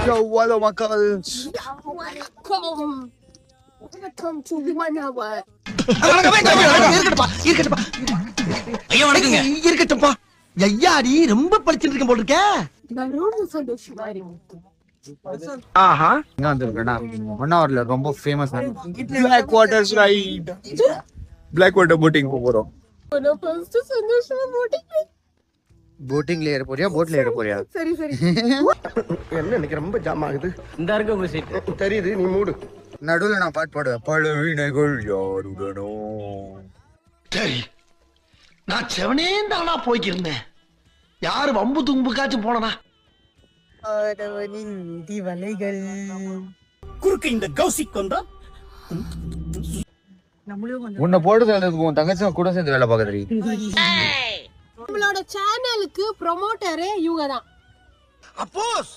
Hello மக்கள். Welcome to 1 hour. இருக்கட்டும்பா. ஐயாடி ரொம்ப படிச்சிட்டு இருக்கேன் போல இருக்க. நான் ரொம்ப சந்தோஷமா இருக்கேன். ஆஹா இங்க வந்திருக்கேனா 1 hourல ரொம்ப famous Black Waters ride. Black Water boating போறோம். நான் ஃபர்ஸ்ட் சந்தோஷமா போட்டேன். போட்டிங்ல ஏற போறியா போட்ல ஏற போறியா? சரி என்ன எனக்கு ரொம்ப ஜாம் ஆகுது. இந்த இருக்க உங்க சீட் தெரியுது நீ மூடு. நடுவுல நான் பாட்டு பாடுவேன். பல வீணைகள் யாருடனோ. சரி நான் செவனே தானா போய்க்கிருந்தேன். யாரு வம்பு தும்புக்காச்சும் போனனா? ஆடவனின் திவலைகள். குறுக்கு இந்த கௌசிக் வந்தா உன்னை போடுறதுக்கு உன் தங்கச்சி கூட சேர்ந்து வேலை பார்க்கறீ. நம்மளோட சேனலுக்கு ப்ரோமோட்டரே இவங்க தான். அப்போஸ்